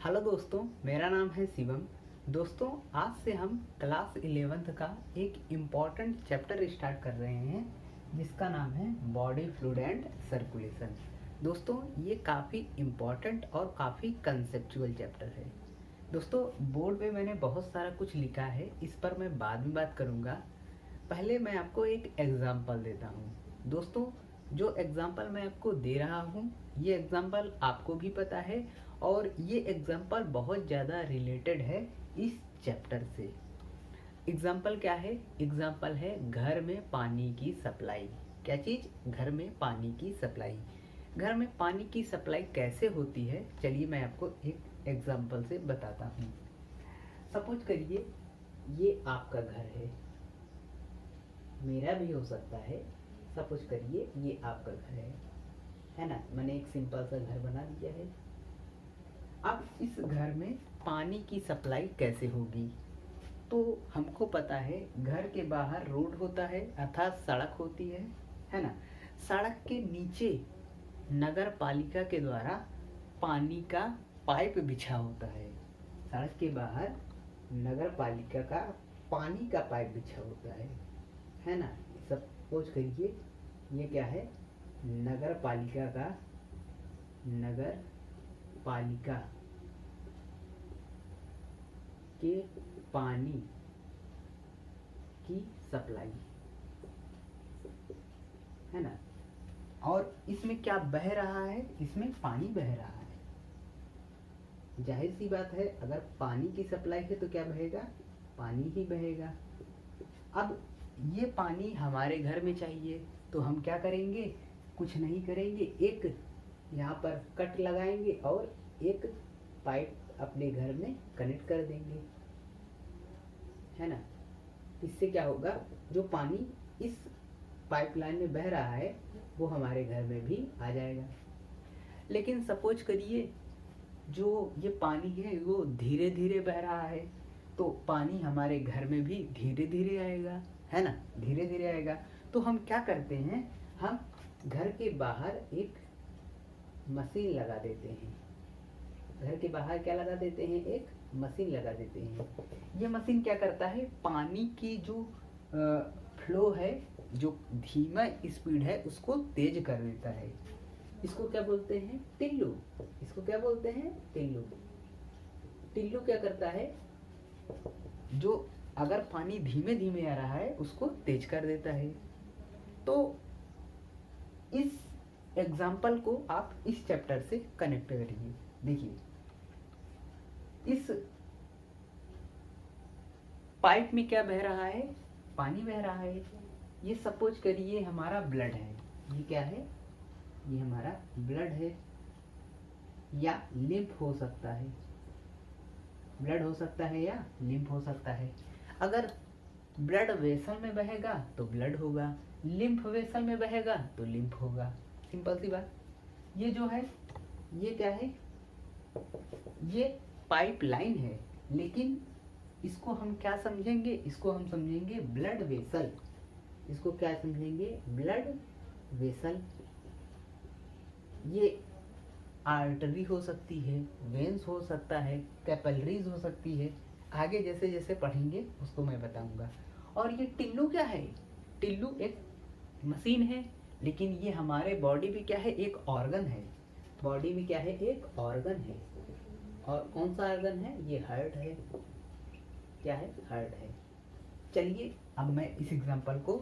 Hello दोस्तों, मेरा नाम है शिवम। दोस्तों, आज से हम क्लास 11th का एक इम्पॉर्टेंट चैप्टर स्टार्ट कर रहे हैं जिसका नाम है बॉडी फ्लूइड एंड सर्कुलेशन। दोस्तों, ये काफ़ी इम्पॉर्टेंट और काफ़ी कंसेप्चुअल चैप्टर है। दोस्तों, बोर्ड पे मैंने बहुत सारा कुछ लिखा है, इस पर मैं बाद में बात करूँगा। पहले मैं आपको एक एग्ज़ाम्पल देता हूँ। दोस्तों, जो एग्ज़ाम्पल मैं आपको दे रहा हूँ, ये एग्ज़ाम्पल आपको भी पता है और ये एग्ज़ाम्पल बहुत ज़्यादा रिलेटेड है इस चैप्टर से। एग्ज़ाम्पल क्या है? एग्ज़ाम्पल है घर में पानी की सप्लाई। क्या चीज़? घर में पानी की सप्लाई। घर में पानी की सप्लाई कैसे होती है, चलिए मैं आपको एक एग्ज़ाम्पल से बताता हूँ। सपोज करिए ये आपका घर है, मेरा भी हो सकता है। सपोज करिए ये आपका घर है ना। मैंने एक सिंपल सा घर बना दिया है। अब इस घर में पानी की सप्लाई कैसे होगी? तो हमको पता है घर के बाहर रोड होता है अर्थात सड़क होती है ना। सड़क के नीचे नगर पालिका के द्वारा पानी का पाइप बिछा होता है। सड़क के बाहर नगर पालिका का पानी का पाइप बिछा होता है ना। सपोज करिए ये क्या है? नगर पालिका के पानी की सप्लाई है ना। और इसमें क्या बह रहा है? इसमें पानी बह रहा है। जाहिर सी बात है, अगर पानी की सप्लाई है तो क्या बहेगा? पानी ही बहेगा। अब ये पानी हमारे घर में चाहिए तो हम क्या करेंगे? कुछ नहीं करेंगे, एक यहाँ पर कट लगाएंगे और एक पाइप अपने घर में कनेक्ट कर देंगे, है ना। इससे क्या होगा? जो पानी इस पाइपलाइन में बह रहा है वो हमारे घर में भी आ जाएगा। लेकिन सपोज करिए जो ये पानी है वो धीरे धीरे बह रहा है, तो पानी हमारे घर में भी धीरे धीरे आएगा, है ना। धीरे धीरे आएगा तो हम क्या करते हैं? हम घर के बाहर एक मशीन लगा देते हैं। घर के बाहर क्या लगा देते हैं? एक मशीन लगा देते हैं। ये मशीन क्या करता है? पानी की जो फ्लो है, जो धीमा स्पीड है, उसको तेज कर देता है। इसको क्या बोलते हैं? टिल्लू। इसको क्या बोलते हैं? टिल्लू। टिल्लू क्या करता है? जो अगर पानी धीमे धीमे आ रहा है उसको तेज कर देता है। तो इस एग्जाम्पल को आप इस चैप्टर से कनेक्ट करिए। देखिए, इस पाइप में क्या बह रहा है? पानी बह रहा है। ये सपोज करिए हमारा ब्लड है। ये क्या है? ये हमारा ब्लड है या लिम्फ हो सकता है। ब्लड हो सकता है या लिम्फ हो सकता है। अगर ब्लड वेसल में बहेगा तो ब्लड होगा, लिम्फ वेसल में बहेगा तो लिम्फ होगा। सिंपल सी बात। ये जो है ये क्या है? ये पाइप लाइन है, लेकिन इसको हम क्या समझेंगे? इसको हम समझेंगे ब्लड वेसल। इसको क्या समझेंगे? Blood vessel. ये आर्टरी हो सकती है, वेन्स हो सकता है, कैपिलरीज हो सकती है। आगे जैसे जैसे पढ़ेंगे उसको मैं बताऊंगा। और ये टिल्लू क्या है? टिल्लू एक मशीन है, लेकिन ये हमारे बॉडी में क्या है? एक ऑर्गन है। बॉडी में क्या है? एक ऑर्गन है। और कौन सा ऑर्गन है? ये हार्ट है। क्या है? हार्ट है। चलिए अब मैं इस एग्जांपल को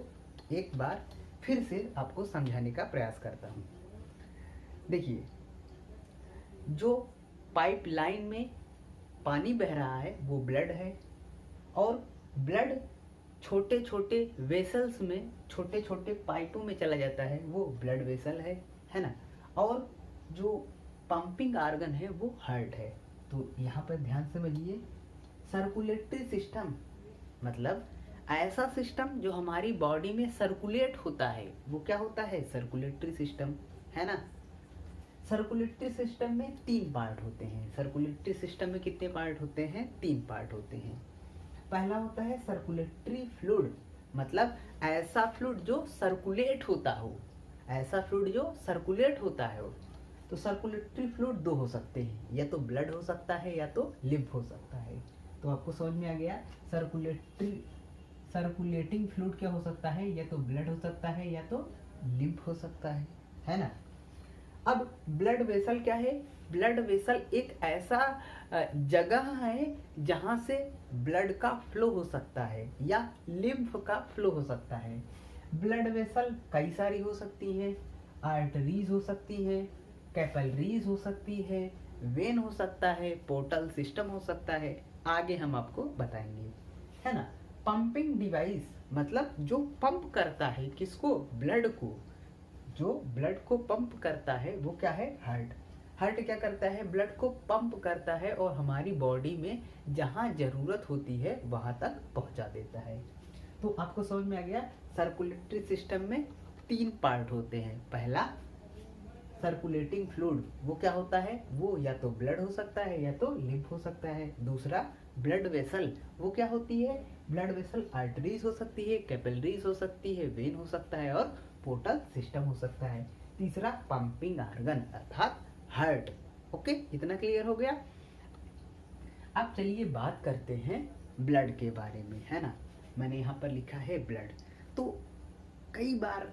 एक बार फिर से आपको समझाने का प्रयास करता हूँ। देखिए, जो पाइप लाइन में पानी बह रहा है वो ब्लड है, और ब्लड छोटे छोटे वेसल्स में, छोटे छोटे पाइपों में चला जाता है, वो ब्लड वेसल है ना। और जो पंपिंग ऑर्गन है वो हार्ट है। तो यहाँ पर ध्यान समझिए, सर्कुलेटरी सिस्टम मतलब ऐसा सिस्टम जो हमारी बॉडी में सर्कुलेट होता है, वो क्या होता है? सर्कुलेटरी सिस्टम, है ना। सर्कुलेटरी सिस्टम में 3 पार्ट होते हैं। सर्कुलेटरी सिस्टम में कितने पार्ट होते हैं? 3 पार्ट होते हैं। पहला होता है सर्कुलेटरी फ्लूइड, मतलब ऐसा फ्लूइड जो सर्कुलेट होता हो। ऐसा फ्लूइड जो सर्कुलेट होता है। तो सर्कुलेटरी फ्लूइड दो हो सकते हैं, या तो ब्लड हो सकता है या तो लिम्फ हो सकता है। तो आपको समझ में आ गया, सर्कुलेटिंग फ्लूइड क्या हो सकता है, या तो ब्लड हो सकता है या तो लिम्फ हो सकता है ना। अब ब्लड वेसल क्या है? ब्लड वेसल एक ऐसा जगह है जहां से ब्लड का फ्लो हो सकता है या लिम्फ का फ्लो हो सकता है। ब्लड वेसल कई सारी हो सकती हैं, आर्टरीज हो सकती है, कैपिलरीज हो सकती है, वेन हो सकता है, पोर्टल सिस्टम हो सकता है, आगे हम आपको बताएंगे, है ना। पंपिंग डिवाइस मतलब जो पंप करता है किसको? ब्लड को। जो ब्लड को पंप करता है वो क्या है? हार्ट। हार्ट क्या करता है? ब्लड को पंप करता है और हमारी बॉडी में जहां जरूरत होती है वहां तक पहुंचा देता है। तो आपको समझ में आ गया, सर्कुलेटरी सिस्टम में 3 पार्ट होते हैं। पहला सर्कुलेटिंग फ्लूइड, वो क्या होता है? वो या तो ब्लड हो सकता है या तो लिम्फ हो सकता है। दूसरा ब्लड वेसल, वो क्या होती है? ब्लड वेसल आर्टरीज हो सकती है, कैपिलरीज हो सकती है, वेन हो सकता है और पोर्टल सिस्टम हो सकता है। तीसरा पंपिंग ऑर्गन अर्थात हार्ट। ओके, इतना क्लियर हो गया। अब चलिए बात करते हैं ब्लड के बारे में, है ना। मैंने यहाँ पर लिखा है ब्लड। तो कई बार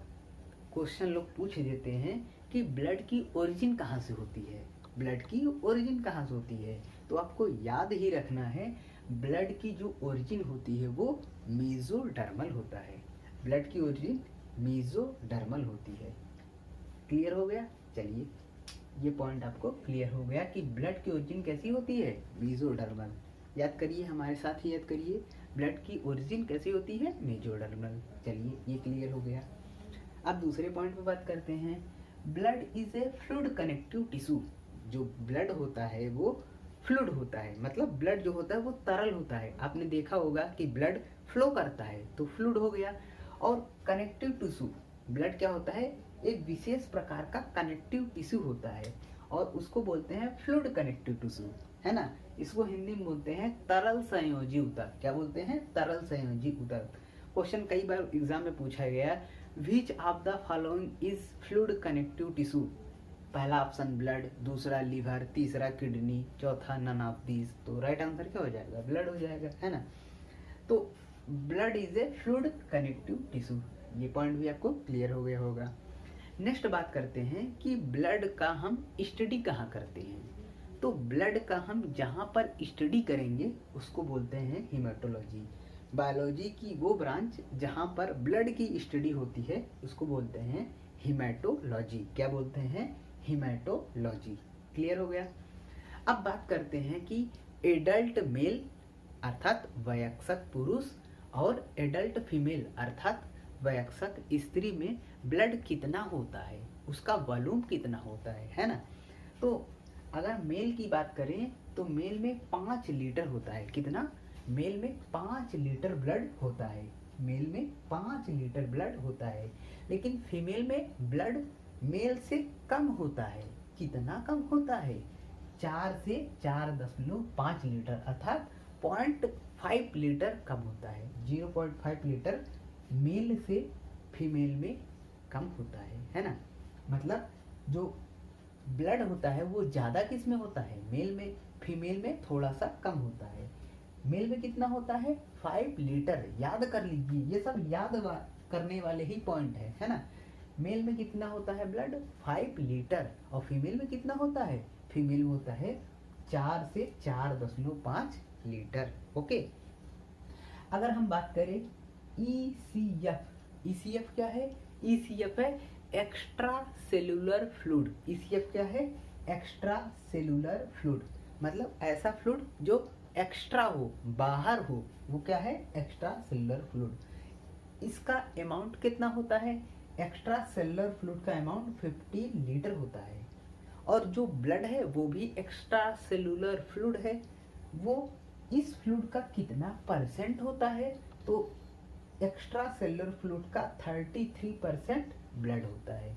क्वेश्चन लोग पूछ देते हैं कि ब्लड की ओरिजिन कहाँ से होती है, ब्लड की ओरिजिन कहाँ से होती है। तो आपको याद ही रखना है, ब्लड की जो ओरिजिन होती है वो मेसोडर्मल होता है। ब्लड की ओरिजिन मेसोडर्मल होती है। क्लियर हो गया? चलिए, ये पॉइंट आपको क्लियर हो गया कि ब्लड की ओरिजिन कैसी होती है? मेसोडर्मल। याद करिए, हमारे साथ ही याद करिए, ब्लड की ओरिजिन कैसी होती है? मेसोडर्मल। चलिए, ये क्लियर हो गया। अब दूसरे पॉइंट पे बात करते हैं। Blood is a fluid connective tissue. जो ब्लड होता है वो फ्लूइड होता है, मतलब ब्लड जो होता है वो तरल होता है। आपने देखा होगा कि ब्लड फ्लो करता है तो फ्लूइड हो गया। और कनेक्टिव टिश्यू, ब्लड क्या होता है? एक विशेष प्रकार का कनेक्टिव टिश्यू होता है और उसको बोलते हैं फ्लूइड कनेक्टिव टिश्यू, है ना। इसको हिंदी में बोलते हैं तरल संयोजी ऊतक। क्या बोलते हैं? तरल संयोजी ऊतक। क्वेश्चन कई बार एग्जाम में पूछा गया, which of the following is fluid connective tissue. पहला ऑप्शन ब्लड, दूसरा लीवर, तीसरा किडनी, चौथा नन ऑफ दीज। तो राइट आंसर क्या हो जाएगा? ब्लड हो जाएगा, है ना। तो blood is a fluid connective tissue. ये पॉइंट भी आपको क्लियर हो गया होगा। नेक्स्ट बात करते हैं कि ब्लड का हम स्टडी कहाँ करते हैं। तो ब्लड का हम जहाँ पर स्टडी करेंगे उसको बोलते हैं हीमेटोलॉजी। बायोलॉजी की वो ब्रांच जहाँ पर ब्लड की स्टडी होती है उसको बोलते हैं हीमेटोलॉजी। क्या बोलते हैं? हीमेटोलॉजी। क्लियर हो गया। अब बात करते हैं कि एडल्ट मेल अर्थात वयस्क पुरुष और एडल्ट फीमेल अर्थात वयस्क स्त्री में ब्लड कितना होता है, उसका वॉल्यूम कितना होता है ना। तो अगर मेल की बात करें तो मेल में 5 लीटर होता है। कितना? मेल में 5 लीटर ब्लड होता है। मेल में 5 लीटर ब्लड होता है। लेकिन फीमेल में ब्लड मेल से कम होता है। कितना कम होता है? 4 से 4.5 लीटर अर्थात 0.5 लीटर कम होता है। 0.5 लीटर मेल से फीमेल में कम होता है ना। मतलब जो ब्लड होता है वो ज़्यादा किस में होता है? मेल में। फीमेल में थोड़ा सा कम होता है। मेल में कितना होता है? 5 लीटर। याद कर लीजिए, ये सब याद करने वाले ही पॉइंट है ना। मेल में कितना होता है ब्लड? 5 लीटर। और फीमेल में कितना होता है? फीमेल में होता है 4 से 4.5 लीटर। ओके। अगर हम बात करें ECF, ECF क्या है? ECF है एक्स्ट्रा सेलुलर फ्लूइड। ECF क्या है? Extra cellular fluid. मतलब ऐसा फ्लूइड जो एक्स्ट्रा हो, बाहर हो, वो क्या है? Extra cellular fluid. इसका अमाउंट कितना होता है? एक्स्ट्रा सेलुलर फ्लूइड का अमाउंट 15 लीटर होता है। और जो ब्लड है वो भी एक्स्ट्रा सेलुलर फ्लूइड है। वो इस फ्लूइड का कितना परसेंट होता है? तो एक्स्ट्रा सेलुलर फ्लूइड का 33% ब्लड होता है।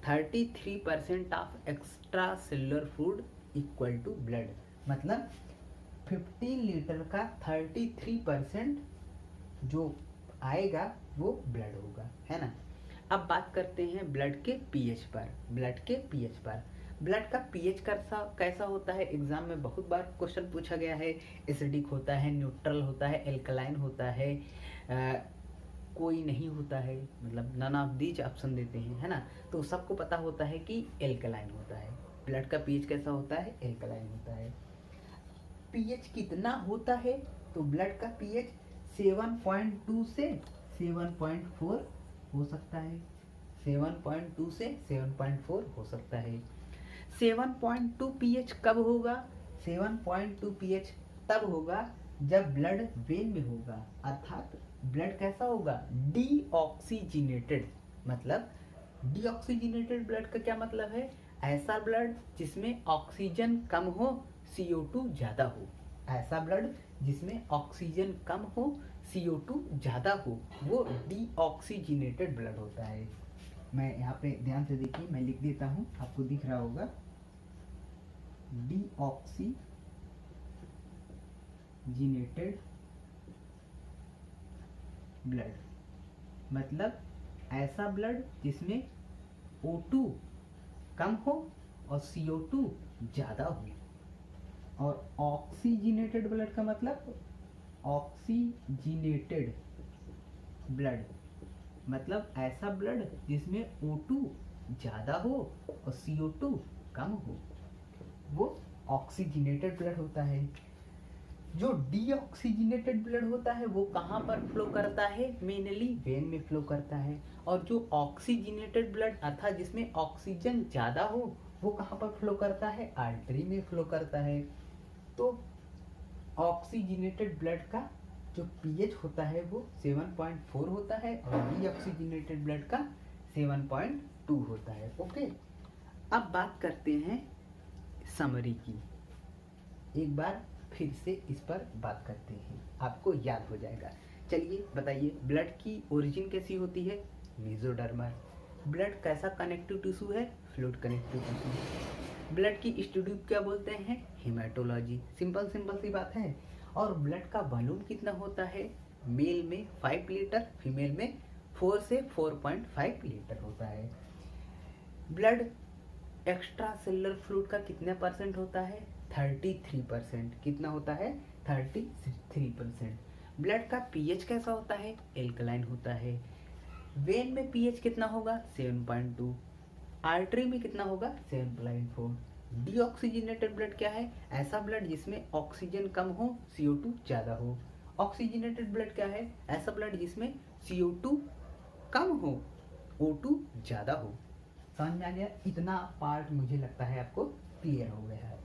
33% of extracellular fluid equal to blood. मतलब 15 लीटर का 33% जो आएगा वो ब्लड होगा, है ना। अब बात करते हैं ब्लड के पीएच पर। ब्लड के पीएच पर ब्लड का पीएच कैसा होता है, एग्जाम में बहुत बार क्वेश्चन पूछा गया है। एसिडिक होता है, न्यूट्रल होता है, एल्कलाइन होता है, कोई नहीं होता है, मतलब नन ऑफ दीज ऑप्शन देते हैं, है ना। तो सबको पता होता है कि एल्कलाइन होता है। ब्लड का पीएच कैसा होता है, एल्कलाइन होता है। पीएच कितना होता है, तो ब्लड का पीएच 7.2 से 7.4 हो सकता है। 7.2 से 7.4 हो सकता है। 7.2 पीएच कब होगा, 7.2 पीएच तब होगा जब ब्लड वेन में होगा, अर्थात ब्लड कैसा होगा, डीऑक्सीजिनेटेड। मतलब डीऑक्सीजिनेटेड ब्लड का क्या मतलब है, ऐसा ब्लड जिसमें ऑक्सीजन कम हो, CO2 ज़्यादा हो। ऐसा ब्लड जिसमें ऑक्सीजन कम हो, CO2 ज़्यादा हो, वो डीऑक्सीजिनेटेड ब्लड होता है। मैं यहाँ पे ध्यान से देखिए, मैं लिख देता हूँ, आपको दिख रहा होगा, डीऑक्सीजिनेटेड ब्लड मतलब ऐसा ब्लड जिसमें O2 कम हो और CO2 ज़्यादा हो। और ऑक्सीजिनेटेड ब्लड का मतलब ऑक्सीजिनेटेड ब्लड मतलब ऐसा ब्लड जिसमें O2 ज़्यादा हो और CO2 कम हो, वो ऑक्सीजिनेटेड ब्लड होता है। जो डीऑक्सीजिनेटेड ब्लड होता है वो कहाँ पर फ्लो करता है, मेनली वेन में फ्लो करता है। और जो ऑक्सीजिनेटेड ब्लड अर्थात जिसमें ऑक्सीजन ज़्यादा हो, वो कहाँ पर फ्लो करता है, आर्टरी में फ्लो करता है। तो ऑक्सीजिनेटेड ब्लड का जो पीएच होता है वो 7.4 होता है और डीऑक्सीजिनेटेड ब्लड का 7.2 होता है। ओके, अब बात करते हैं समरी की। एक बार फिर से इस पर बात करते हैं, आपको याद हो जाएगा। चलिए बताइए, ब्लड की ओरिजिन कैसी होती है, मेसोडर्मल। ब्लड कैसा कनेक्टिव टिश्यू है, फ्लूइड कनेक्टिव टिश्यू। ब्लड की स्टडी क्या बोलते हैं, हेमाटोलॉजी। सिंपल सी बात है। और ब्लड का वॉल्यूम कितना होता है, मेल में 5 लीटर, फीमेल में 4 से 4.5 लीटर होता है। ब्लड एक्स्ट्रा सेलुलर फ्लूइड का कितना परसेंट होता है, 33%। कितना होता है, 33%। ब्लड का पीएच कैसा होता है, एल्कलाइन होता है। वेन में पीएच कितना होगा, 7.2। आर्टरी में कितना होगा, 7.4। डीऑक्सीजिनेटेड ब्लड क्या है, ऐसा ब्लड जिसमें ऑक्सीजन कम हो, CO2 ज़्यादा हो। ऑक्सीजिनेटेड ब्लड क्या है, ऐसा ब्लड जिसमें CO2 कम हो, O2 ज़्यादा हो। समझ में आ गया, इतना पार्ट मुझे लगता है आपको क्लियर हो गया है।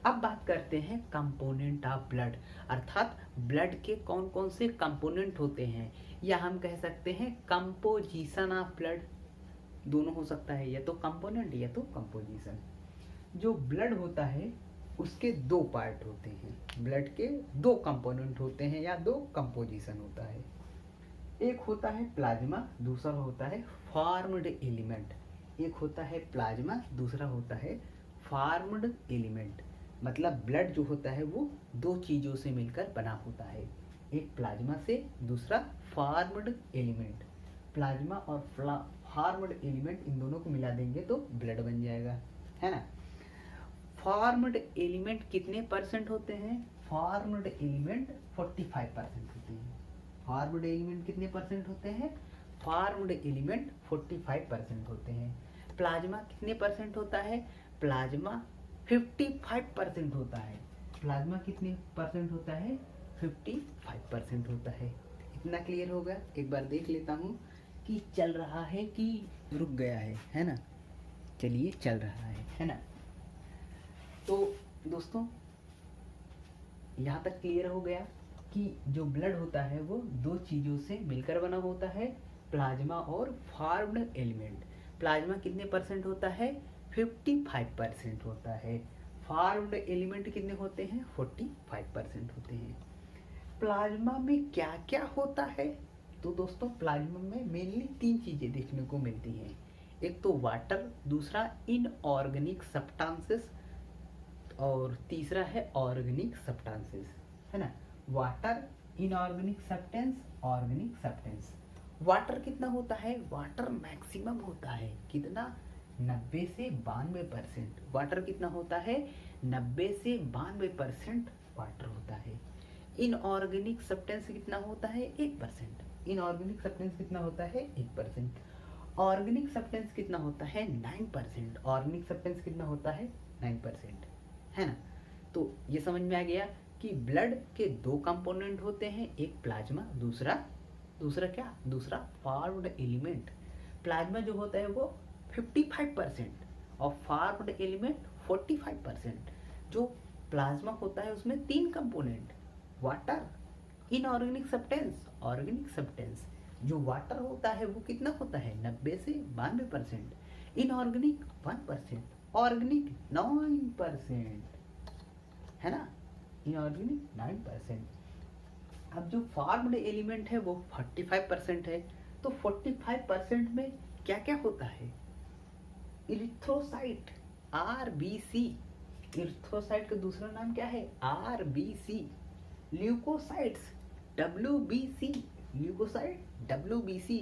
अब बात करते हैं कंपोनेंट ऑफ ब्लड, अर्थात ब्लड के कौन कौन से कंपोनेंट होते हैं, या हम कह सकते हैं कंपोजिशन ऑफ ब्लड। दोनों हो सकता है, या तो कंपोनेंट या तो कंपोजिशन। जो ब्लड होता है उसके 2 पार्ट होते हैं, ब्लड के 2 कंपोनेंट होते हैं या 2 कंपोजिशन होता है। एक होता है प्लाज्मा, दूसरा होता है फॉर्म्ड एलिमेंट। एक होता है प्लाज्मा, दूसरा होता है फॉर्म्ड एलिमेंट। मतलब ब्लड जो होता है वो 2 चीज़ों से मिलकर बना होता है, एक प्लाज्मा से, दूसरा फॉर्म्ड एलिमेंट। प्लाज्मा और फॉर्म्ड एलिमेंट इन दोनों को मिला देंगे तो ब्लड बन जाएगा, है ना। फॉर्म्ड एलिमेंट कितने परसेंट होते हैं, फॉर्म्ड एलिमेंट 45% होते हैं। फॉर्म्ड एलिमेंट कितने परसेंट होते हैं, फॉर्म्ड एलिमेंट 45% होते हैं। प्लाज्मा कितने परसेंट होता है, प्लाज्मा 55% होता है। प्लाज्मा कितने परसेंट होता है, 55% होता है। इतना क्लियर होगा। एक बार देख लेता हूँ कि चल रहा है कि रुक गया है ना। चलिए, चल रहा है ना। तो दोस्तों यहाँ तक क्लियर हो गया कि जो ब्लड होता है वो 2 चीज़ों से मिलकर बना होता है, प्लाज्मा और फॉर्म्ड एलिमेंट। प्लाज्मा कितने परसेंट होता है, 55% होता है। फॉर्म्ड एलिमेंट कितने होते हैं, 45% होते हैं। प्लाज्मा में क्या क्या होता है, तो दोस्तों प्लाज्मा में मेनली 3 चीज़ें देखने को मिलती हैं। एक तो वाटर, दूसरा इनऑर्गेनिक सब्सटेंसेस और तीसरा है ऑर्गेनिक सब्सटेंसेस, है ना। Water, inorganic substance, organic substance. Water कितना होता है, वाटर मैक्सिमम होता है, कितना, 90 से 92%। वाटर कितना होता है? 90 से 92% वाटर होता है। इनऑर्गेनिक सब्सटेंस कितना होता है? 1%। इनऑर्गेनिक सब्सटेंस कितना होता है? 1%। ऑर्गेनिक सब्सटेंस कितना होता है? 9%। ऑर्गेनिक सब्सटेंस कितना होता है? 9%, है ना। तो ये समझ में आ गया कि ब्लड के दो कंपोनेंट होते हैं, एक प्लाज्मा, दूसरा क्या? दूसरा फॉर्म्ड एलिमेंट। प्लाज्मा जो होता है वो 55% और फॉर्म्ड एलिमेंट 45%। जो प्लाज्मा होता है उसमें 3 component, water, inorganic substance, organic substance. जो वाटर होता है वो कितना होता है? 90 से 92%। इनऑर्गेनिक 1%, ऑर्गेनिक 9%, है ना। इनऑर्गेनिक 9%। अब जो फॉर्म्ड एलिमेंट है वो 45% है। तो 45% में क्या क्या होता है? Erythrocyte, RBC. इरिथ्रोसाइट का दूसरा नाम क्या है? RBC. Leucocytes, WBC. Leucocyte, WBC.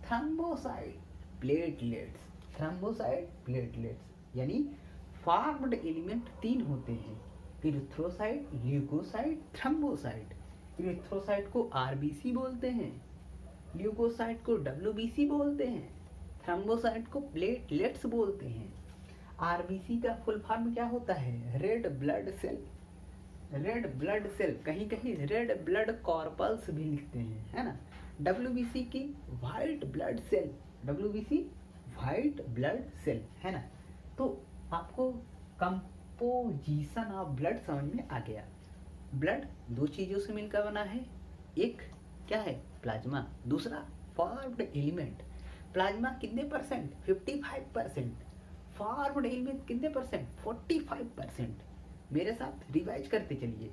Thrombocyte, platelets. Thrombocyte, platelets. यानी फॉर्म्ड एलिमेंट 3 होते हैं, इरिथ्रोसाइट, ल्यूकोसाइट, थ्रोम्बोसाइट। इरिथ्रोसाइट को आरबीसी बोलते हैं, ल्यूकोसाइट को डब्ल्यूबीसी बोलते हैं, थ्रोम्बोसाइट को प्लेटलेट्स बोलते हैं। आरबीसी का फुल फॉर्म क्या होता है? Red blood cell. Red blood cell, कहीं कहीं रेड ब्लड कॉर्पल्स भी लिखते हैं, है ना। डब्ल्यूबीसी की white blood cell, WBC white blood cell, है ना। तो आपको कंपोजिशन ऑफ ब्लड समझ में आ गया। ब्लड 2 चीजों से मिलकर बना है, एक क्या है? प्लाज्मा, दूसरा फॉर्म्ड एलिमेंट। प्लाज्मा कितने परसेंट? 55%। फॉर्म्ड एलिमेंट कितने परसेंट? 45%। मेरे साथ रिवाइज करते चलिए।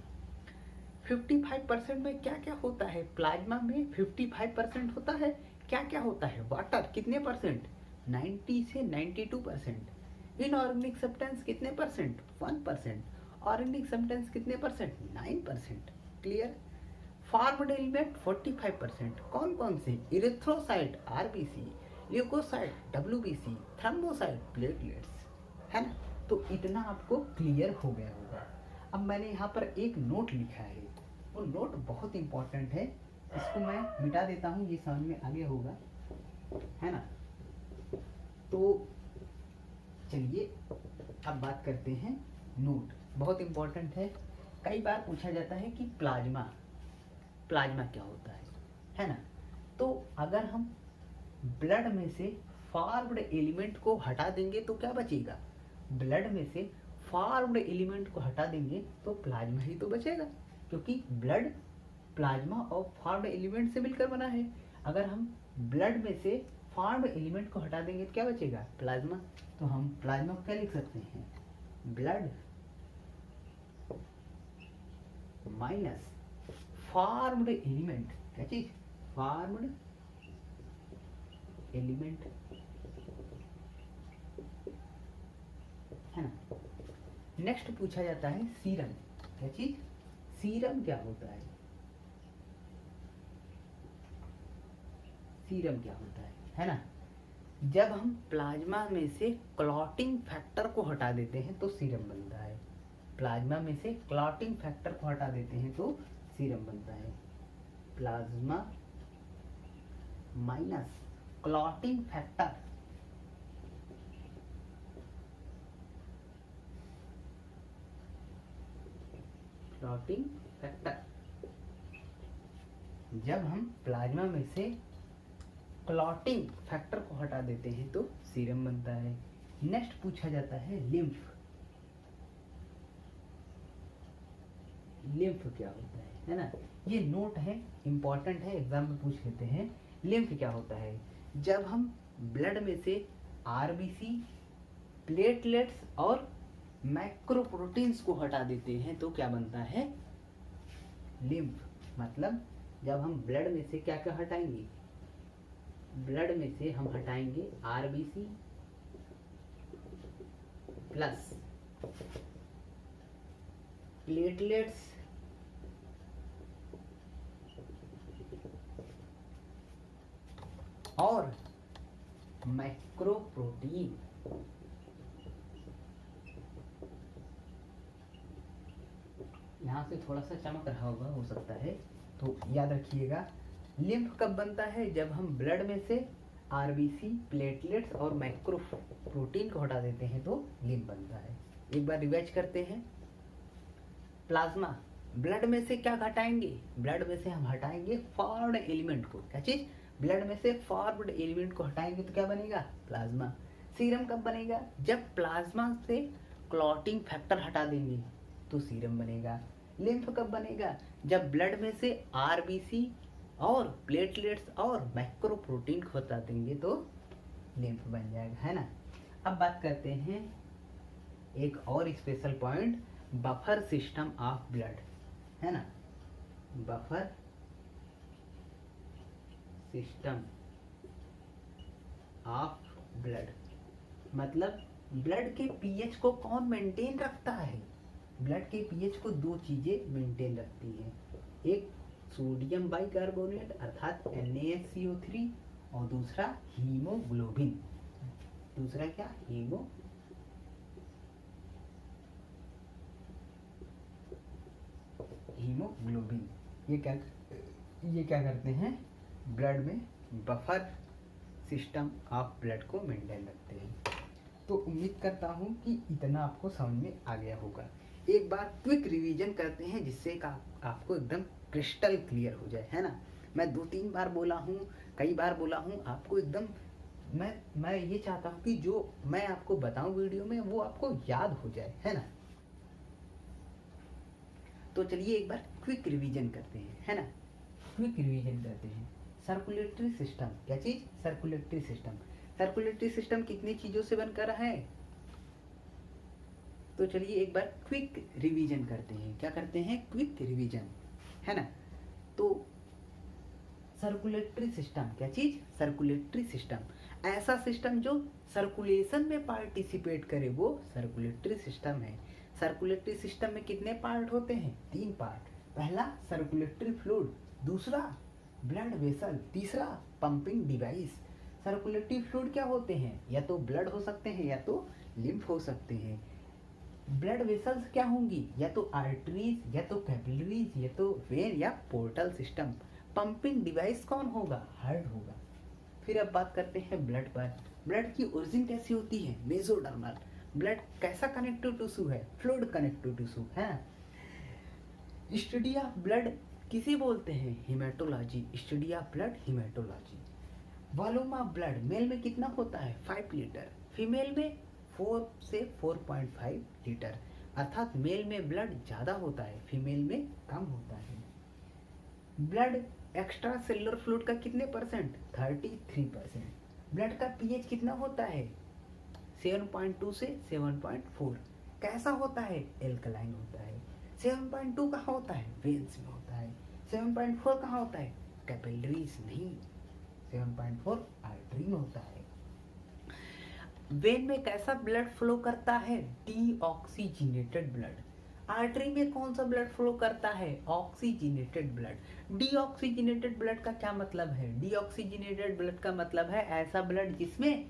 55% में क्या क्या होता है? प्लाज्मा में 55% होता है। क्या क्या होता है? वाटर कितने परसेंट? 90 से 92%। इनऑर्गेनिक सब्सटेंस कितने परसेंट? 1%। ऑर्गेनिक सब्सटेंस कितने परसेंट? 9%। क्लियर। Formed element 45%। कौन कौन से? Erythrocyte, RBC, leucocyte, WBC, thrombocyte, platelets, है ना। तो इतना आपको क्लियर हो गया होगा। अब मैंने यहाँ पर एक नोट लिखा है, वो नोट बहुत इंपॉर्टेंट है, इसको मैं मिटा देता हूँ, ये समझ में आ गया होगा, है ना। तो चलिए अब बात करते हैं। नोट बहुत इंपॉर्टेंट है। कई बार पूछा जाता है कि प्लाज्मा क्या होता है ना। तो अगर हम ब्लड में से फॉर्म्ड एलिमेंट को हटा देंगे तो क्या बचेगा? ब्लड में से फॉर्म्ड एलिमेंट को हटा देंगे तो प्लाज्मा ही तो बचेगा, क्योंकि ब्लड प्लाज्मा और फॉर्म्ड एलिमेंट से मिलकर बना है। अगर हम ब्लड में से फॉर्म्ड एलिमेंट को हटा देंगे तो क्या बचेगा? प्लाज्मा। तो हम प्लाज्मा को क्या लिख सकते हैं? Blood minus formed element. क्या चीज? फॉर्म्ड एलिमेंट, है ना। नेक्स्ट पूछा जाता है सीरम। क्या चीज? सीरम क्या होता है? सीरम क्या होता है ना। जब हम प्लाज्मा में से क्लॉटिंग फैक्टर को हटा देते हैं तो सीरम बनता है। प्लाज्मा में से क्लॉटिंग फैक्टर को हटा देते हैं तो सीरम बनता है। Plasma minus clotting factor, clotting factor. जब हम प्लाज्मा में से क्लॉटिंग फैक्टर को हटा देते हैं तो सीरम बनता है। नेक्स्ट पूछा जाता है लिम्फ। लिम्फ क्या होता है ना। ये नोट है, इंपॉर्टेंट है, एग्जाम में पूछ लेते हैं। लिम्फ क्या होता है? जब हम ब्लड में से आरबीसी, प्लेटलेट्स और मैक्रोप्रोटीन्स को हटा देते हैं तो क्या बनता है? लिम्फ। मतलब जब हम ब्लड में से क्या क्या हटाएंगे? ब्लड में से हम हटाएंगे आरबीसी प्लस प्लेटलेट्स और मैक्रोप्रोटीन, यहाँ से थोड़ा सा चमक रहा होगा, हो सकता है, तो याद रखिएगा। लिम्फ कब बनता है? जब हम ब्लड में से आरबीसी, प्लेटलेट्स और माइक्रो प्रोटीन को हटा देते हैं तो लिम्फ बनता है। एक बार रिवाइज करते हैं। प्लाज्मा, ब्लड में से क्या हटाएंगे? ब्लड में से हम हटाएंगे फॉर्म्ड एलिमेंट को। क्या चीज? ब्लड में से फॉर्म्ड एलिमेंट को हटाएंगे तो क्या बनेगा? प्लाज्मा। सीरम कब बनेगा? जब प्लाज्मा से क्लॉटिंग फैक्टर हटा देंगे तो सीरम बनेगा। लिम्फ कब बनेगा? जब ब्लड में से आरबीसी और प्लेटलेट्स और मैक्रो प्रोटीन को हटा देंगे तो लिम्फ बन जाएगा, है ना। अब बात करते हैं एक और special point, buffer system of blood, है ना। बफर सिस्टम ऑफ ब्लड मतलब ब्लड के पीएच को कौन मेंटेन रखता है? ब्लड के पीएच को दो चीजें मेंटेन रखती हैं, एक सोडियम बाइकार्बोनेट अर्थात NaCO3 और दूसरा हीमोग्लोबिन। दूसरा क्या? हीमोग्लोबिन। ये क्या करते हैं? ब्लड में बफर सिस्टम ऑफ ब्लड को मेंटेन रखते हैं। तो उम्मीद करता हूँ कि इतना आपको समझ में आ गया होगा। एक बार क्विक रिवीजन करते हैं जिससे आपको एकदम क्रिस्टल क्लियर हो जाए, है ना। मैं 2-3 बार बोला हूँ, कई बार बोला हूँ, आपको एकदम मैं ये चाहता हूँ कि जो मैं आपको बताऊँ वीडियो में वो आपको याद हो जाए, है ना। तो चलिए एक बार क्विक रिवीजन करते हैं, है ना। क्विक रिवीजन करते हैं। सर्कुलेटरी सिस्टम, क्या चीज? Circulatory system. सर्कुलेटरी सिस्टम कितनी चीजों से बनकर है? तो चलिए एक बार क्विक रिवीजन करते हैं। क्या करते हैं? क्विक रिवीजन, है ना। तो सर्कुलेटरी सिस्टम, क्या चीज? सर्कुलेटरी सिस्टम ऐसा सिस्टम जो सर्कुलेशन में पार्टिसिपेट करे वो सर्कुलेटरी सिस्टम है। सर्कुलेटरी सिस्टम में कितने पार्ट होते हैं? 3 पार्ट। पहला सर्कुलेटरी फ्लूइड, दूसरा ब्लड वेसल, तीसरा पंपिंग डिवाइस। सर्कुलेटरी फ्लूइड क्या होते हैं? या तो ब्लड हो सकते हैं या तो लिम्फ हो सकते हैं। ब्लड वेसल्स क्या होंगी? या तो आर्टरीज, या तो कैपिलरीज, या तो वेन या पोर्टल सिस्टम। पंपिंग डिवाइस कौन होगा? हार्ट होगा। फिर अब बात करते हैं ब्लड पर। ब्लड की ओरिजिन कैसी होती है? मेसोडर्मल। ब्लड कैसा कनेक्टिव टिश्यू है? फ्लूइड कनेक्टिव टिश्यू है। स्टडी ऑफ ब्लड किसे बोलते हैं? Haematology. Study of blood, haematology. Volume of blood male में कितना होता है? 5 लीटर। फीमेल में 4 से 4.5 लीटर। अर्थात मेल में ब्लड ज्यादा होता है, फीमेल में कम होता है। ब्लड एक्स्ट्रा सेलुलर फ्लूइड का कितने परसेंट? 33%। ब्लड का पीएच कितना होता है? 7.2 से 7.4। कैसा होता है? एल्कलाइन होता है। 7.2 कहाँ होता है? वेन्स में होता है। 7.4 कहाँ होता है? कैपिलरीज नहीं, 7.4 आर्टरी में होता है। वेन में कैसा ब्लड फ्लो करता है? Deoxygenated blood. आर्टरी में कौन सा ब्लड फ्लो करता है? Oxygenated blood. डीऑक्सीजनेटेड ब्लड का क्या मतलब है? डीऑक्सीजनेटेड ब्लड का मतलब है ऐसा ब्लड जिसमें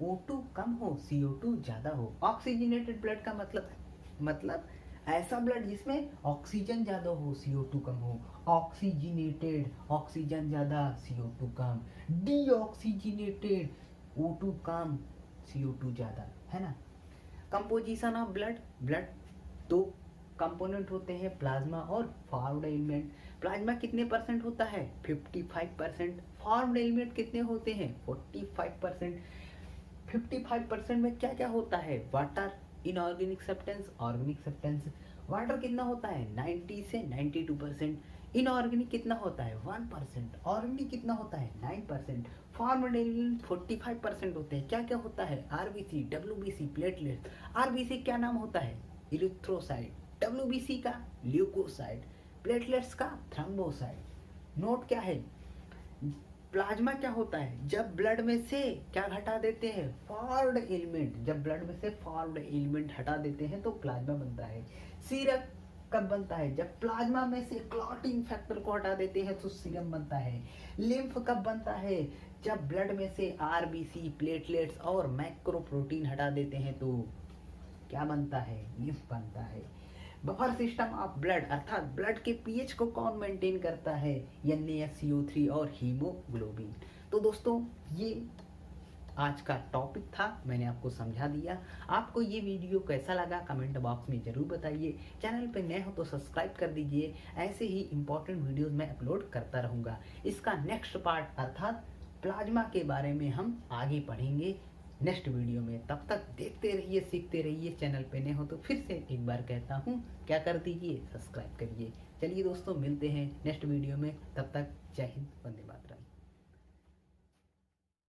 O2 कम हो, CO2 ज्यादा हो। ऑक्सीजनेटेड ब्लड का मतलब ऐसा ब्लड जिसमें ऑक्सीजन ज्यादा हो, CO2 कम हो। ऑक्सीजनेटेड, ऑक्सीजन ज्यादा, CO2 कम। डीऑक्सीजनेटेड, O2 कम, CO2 ज्यादा, है ना। Composition of blood. Blood 2 component होते हैं, प्लाज्मा और फॉर्म्ड एलिमेंट। प्लाज्मा कितने परसेंट होता है? 55%। फॉर्म्ड एलिमेंट कितने होते हैं? 45%। 55% में क्या क्या होता है? Water, inorganic substance, organic substance. Water कितना होता है? 90 से 92%। इनऑर्गेनिक कितना होता है? 1%। ऑर्गेनिक कितना होता है? 9%। फॉर्म्ड एलिमेंट 45% होते हैं। क्या क्या होता है? RBC, WBC, platelet. आरबीसी क्या नाम होता है? इरिथ्रोसाइट। डब्ल्यूबीसी का ल्यूकोसाइट। प्लेटलेट्स का थ्रोम्बोसाइट। नोट क्या है? प्लाज्मा क्या होता है? जब ब्लड में से क्या हटा देते हैं? Formed element. जब ब्लड में से फॉर्म्ड एलिमेंट हटा देते हैं तो प्लाज्मा बनता है। सीरम कब बनता है? जब प्लाज्मा में से क्लॉटिंग फैक्टर को हटा देते हैं तो सीरम बनता है। लिम्फ कब बनता है? जब ब्लड में से आरबीसी, प्लेटलेट्स और मैक्रो प्रोटीन हटा देते हैं तो क्या बनता है? लिम्फ बनता है। बफर सिस्टम ऑफ ब्लड अर्थात ब्लड के पीएच को कौन मेंटेन करता है, NaCO3 और हीमोग्लोबिन। तो दोस्तों ये आज का टॉपिक था, मैंने आपको समझा दिया। आपको ये वीडियो कैसा लगा कमेंट बॉक्स में ज़रूर बताइए। चैनल पे नए हो तो सब्सक्राइब कर दीजिए, ऐसे ही इंपॉर्टेंट वीडियोस मैं अपलोड करता रहूँगा। इसका नेक्स्ट पार्ट अर्थात प्लाज्मा के बारे में हम आगे पढ़ेंगे नेक्स्ट वीडियो में। तब तक देखते रहिए, सीखते रहिए। चैनल पे नए हो तो फिर से एक बार कहता हूँ, क्या कर दीजिए, सब्सक्राइब करिए। चलिए दोस्तों, मिलते हैं नेक्स्ट वीडियो में। तब तक जय हिंद, वंदे मातरम।